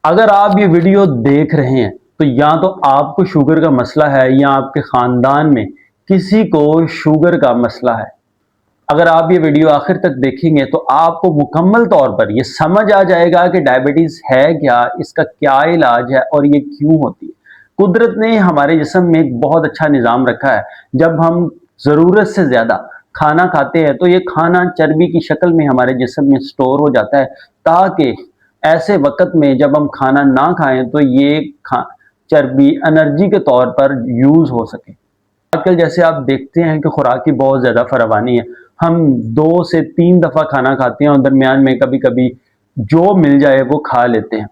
اگر آپ یہ ویڈیو دیکھ رہے ہیں تو یا تو آپ کو شوگر کا مسئلہ ہے یا آپ کے خاندان میں کسی کو شوگر کا مسئلہ ہے۔ اگر آپ یہ ویڈیو آخر تک دیکھیں گے تو آپ کو مکمل طور پر یہ سمجھ آ جائے گا کہ ڈائبٹیز ہے کیا، اس کا کیا علاج ہے اور یہ کیوں ہوتی ہے۔ قدرت نے ہمارے جسم میں ایک بہت اچھا نظام رکھا ہے۔ جب ہم ضرورت سے زیادہ کھانا کھاتے ہیں تو یہ کھانا چربی کی شکل میں ہمارے جسم میں سٹور ہو جاتا ہے، تاکہ ایسے وقت میں جب ہم کھانا نہ کھائیں تو یہ چربی انرجی کے طور پر یوز ہو سکے۔ آج کل جیسے آپ دیکھتے ہیں کہ خوراک کی بہت زیادہ فراوانی ہے، ہم 2 سے 3 دفعہ کھانا کھاتے ہیں اور درمیان میں کبھی کبھی جو مل جائے وہ کھا لیتے ہیں۔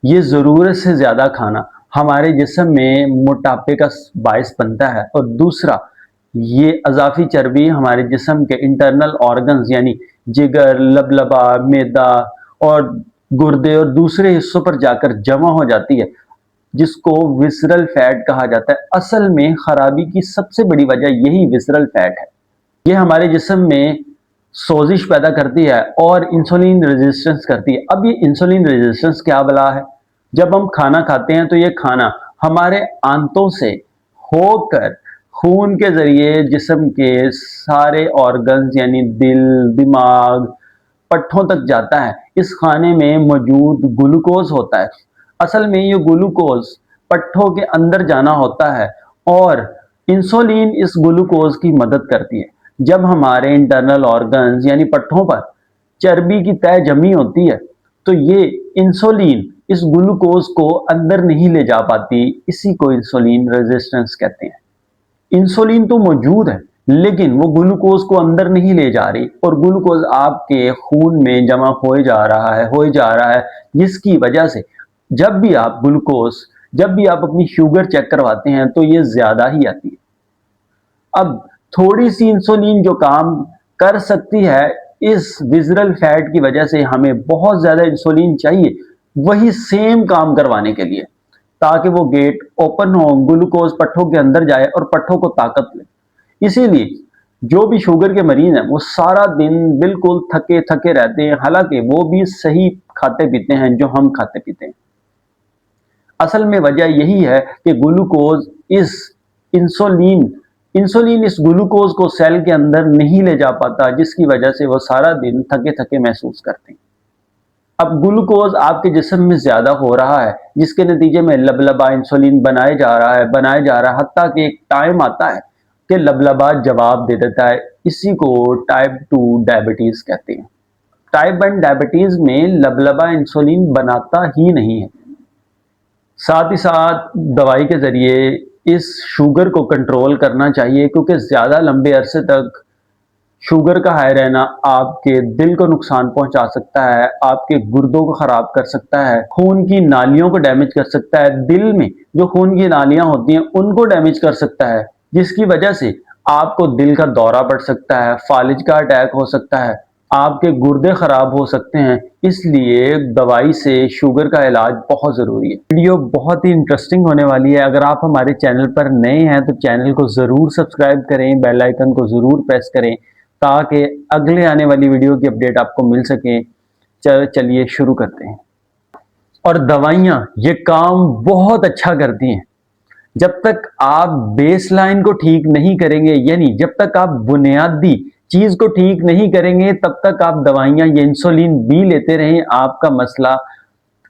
یہ ضرورت سے زیادہ کھانا ہمارے جسم میں موٹاپے کا باعث بنتا ہے، اور دوسرا یہ اضافی چربی ہمارے جسم کے انٹرنل آرگنز یعنی جگر، لبلبا، معدہ اور گردے اور دوسرے حصوں پر جا کر جمع ہو جاتی ہے، جس کو وسرل فیٹ کہا جاتا ہے۔ اصل میں خرابی کی سب سے بڑی وجہ یہی وسرل فیٹ ہے۔ یہ ہمارے جسم میں سوزش پیدا کرتی ہے اور انسولین ریزسٹنس کرتی ہے۔ اب یہ انسولین ریزسٹنس کیا بلا ہے؟ جب ہم کھانا کھاتے ہیں تو یہ کھانا ہمارے آنتوں سے ہو کر خون کے ذریعے جسم کے سارے آرگنز یعنی دل، دماغ، پٹھوں تک جاتا ہے۔ اس کھانے میں موجود گلوکوز ہوتا ہے۔ اصل میں یہ گلوکوز پٹھوں کے اندر جانا ہوتا ہے اور انسولین اس گلوکوز کی مدد کرتی ہے۔ جب ہمارے انٹرنل آرگنز یعنی پٹھوں پر چربی کی تہ جمی ہوتی ہے تو یہ انسولین اس گلوکوز کو اندر نہیں لے جا پاتی، اسی کو انسولین ریزسٹنس کہتے ہیں۔ انسولین تو موجود ہے لیکن وہ گلوکوز کو اندر نہیں لے جا رہی، اور گلوکوز آپ کے خون میں جمع ہوئے جا رہا ہے، جس کی وجہ سے جب بھی آپ اپنی شوگر چیک کرواتے ہیں تو یہ زیادہ ہی آتی ہے۔ اب تھوڑی سی انسولین جو کام کر سکتی ہے، اس وزرل فیٹ کی وجہ سے ہمیں بہت زیادہ انسولین چاہیے وہی سیم کام کروانے کے لیے، تاکہ وہ گیٹ اوپن ہو، گلوکوز پٹھوں کے اندر جائے اور پٹھوں کو طاقت لے۔ اسی لیے جو بھی شوگر کے مریض ہیں وہ سارا دن بالکل تھکے تھکے رہتے ہیں، حالانکہ وہ بھی صحیح کھاتے پیتے ہیں جو ہم کھاتے پیتے ہیں۔ اصل میں وجہ یہی ہے کہ انسولین اس گلوکوز کو سیل کے اندر نہیں لے جا پاتا، جس کی وجہ سے وہ سارا دن تھکے تھکے محسوس کرتے ہیں۔ اب گلوکوز آپ کے جسم میں زیادہ ہو رہا ہے، جس کے نتیجے میں لبلبا انسولین بنایا جا رہا ہے، حتیٰ کہ ایک ٹائم آتا ہے کہ لبلبا جواب دے دیتا ہے۔ اسی کو ٹائپ 2 ڈائبٹیز کہتے ہیں۔ ٹائپ 1 ڈائبٹیز میں لبلبا انسولین بناتا ہی نہیں ہے۔ ساتھ ہی ساتھ دوائی کے ذریعے اس شوگر کو کنٹرول کرنا چاہیے، کیونکہ زیادہ لمبے عرصے تک شوگر کا ہائی رہنا آپ کے دل کو نقصان پہنچا سکتا ہے، آپ کے گردوں کو خراب کر سکتا ہے، خون کی نالیوں کو ڈیمیج کر سکتا ہے، دل میں جو خون کی نالیاں ہوتی ہیں ان کو ڈیمیج کر سکتا ہے، جس کی وجہ سے آپ کو دل کا دورہ پڑ سکتا ہے، فالج کا اٹیک ہو سکتا ہے، آپ کے گردے خراب ہو سکتے ہیں۔ اس لیے دوائی سے شوگر کا علاج بہت ضروری ہے۔ ویڈیو بہت ہی انٹرسٹنگ ہونے والی ہے۔ اگر آپ ہمارے چینل پر نئے ہیں تو چینل کو ضرور سبسکرائب کریں، بیل آئیکن کو ضرور پریس کریں تاکہ اگلے آنے والی ویڈیو کی اپڈیٹ آپ کو مل سکیں۔ چلیے شروع کرتے ہیں۔ اور دوائیاں یہ کام بہت اچھا کرتی ہیں۔ جب تک آپ بیس لائن کو ٹھیک نہیں کریں گے، یعنی جب تک آپ بنیادی چیز کو ٹھیک نہیں کریں گے، تب تک آپ دوائیاں یہ انسولین بھی لیتے رہیں، آپ کا مسئلہ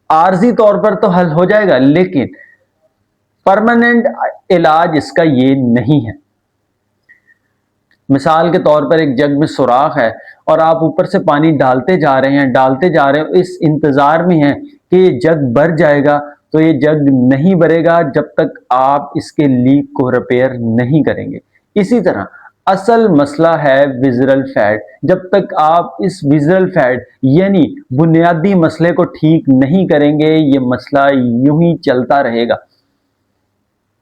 عارضی طور پر تو حل ہو جائے گا لیکن پرماننٹ علاج اس کا یہ نہیں ہے۔ مثال کے طور پر ایک جگ میں سوراخ ہے اور آپ اوپر سے پانی ڈالتے جا رہے ہیں، اس انتظار میں ہیں کہ یہ جگ بھر جائے گا، تو یہ جگ نہیں بھرے گا جب تک آپ اس کے لیک کو ریپیئر نہیں کریں گے۔ اسی طرح اصل مسئلہ ہے وزرل فیٹ۔ جب تک آپ اس وزرل فیٹ یعنی بنیادی مسئلے کو ٹھیک نہیں کریں گے، یہ مسئلہ یوں ہی چلتا رہے گا۔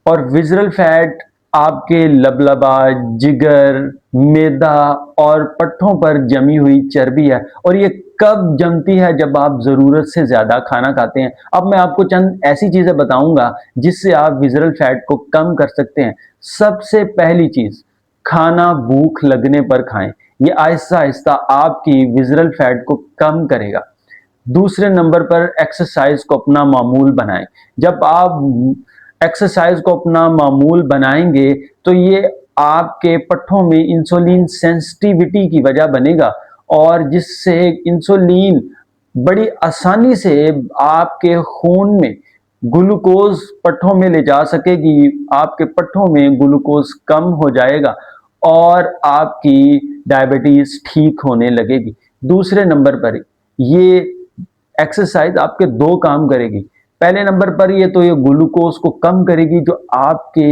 اور وزرل فیٹ آپ کے لبلبا، جگر، معدہ اور پٹھوں پر جمی ہوئی چربی ہے، اور یہ کب جمتی ہے؟ جب آپ ضرورت سے زیادہ کھانا کھاتے ہیں۔ اب میں آپ کو چند ایسی چیزیں بتاؤں گا جس سے آپ وزرل فیٹ کو کم کر سکتے ہیں۔ سب سے پہلی چیز، کھانا بھوک لگنے پر کھائیں۔ یہ آہستہ آہستہ آپ کی وزرل فیٹ کو کم کرے گا۔ دوسرے نمبر پر ایکسرسائز کو اپنا معمول بنائیں۔ جب آپ ایکسرسائز کو اپنا معمول بنائیں گے تو یہ آپ کے پٹھوں میں انسولین سینسٹیوٹی کی وجہ بنے گا، اور جس سے انسولین بڑی آسانی سے آپ کے خون میں گلوکوز پٹھوں میں لے جا سکے گی، آپ کے پٹھوں میں گلوکوز کم ہو جائے گا اور آپ کی ڈائبٹیز ٹھیک ہونے لگے گی۔ دوسرے نمبر پر یہ ایکسرسائز آپ کے دو کام کرے گی۔ پہلے نمبر پر یہ گلوکوز کو کم کرے گی جو آپ کے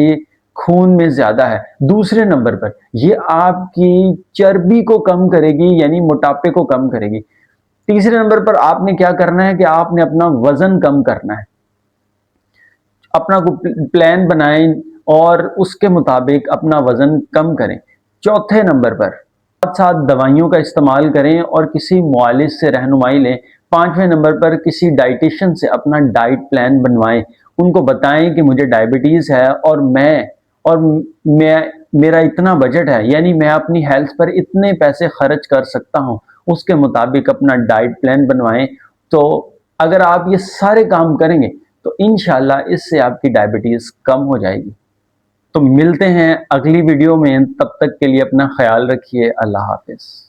خون میں زیادہ ہے۔ دوسرے نمبر پر یہ آپ کی چربی کو کم کرے گی، یعنی موٹاپے کو کم کرے گی۔ تیسرے نمبر پر آپ نے کیا کرنا ہے کہ آپ نے اپنا وزن کم کرنا ہے۔ اپنا پلان بنائیں اور اس کے مطابق اپنا وزن کم کریں۔ چوتھے نمبر پر ساتھ ساتھ دوائیوں کا استعمال کریں اور کسی معالج سے رہنمائی لیں۔ پانچویں نمبر پر کسی ڈائٹیشین سے اپنا ڈائٹ پلان بنوائیں، ان کو بتائیں کہ مجھے ڈائبٹیز ہے اور میرا اتنا بجٹ ہے، یعنی میں اپنی ہیلتھ پر اتنے پیسے خرچ کر سکتا ہوں، اس کے مطابق اپنا ڈائٹ پلان بنوائیں۔ تو اگر آپ یہ سارے کام کریں گے تو انشاءاللہ اس سے آپ کی ڈائبٹیز کم ہو جائے گی۔ تو ملتے ہیں اگلی ویڈیو میں، تب تک کے لیے اپنا خیال رکھیے۔ اللہ حافظ۔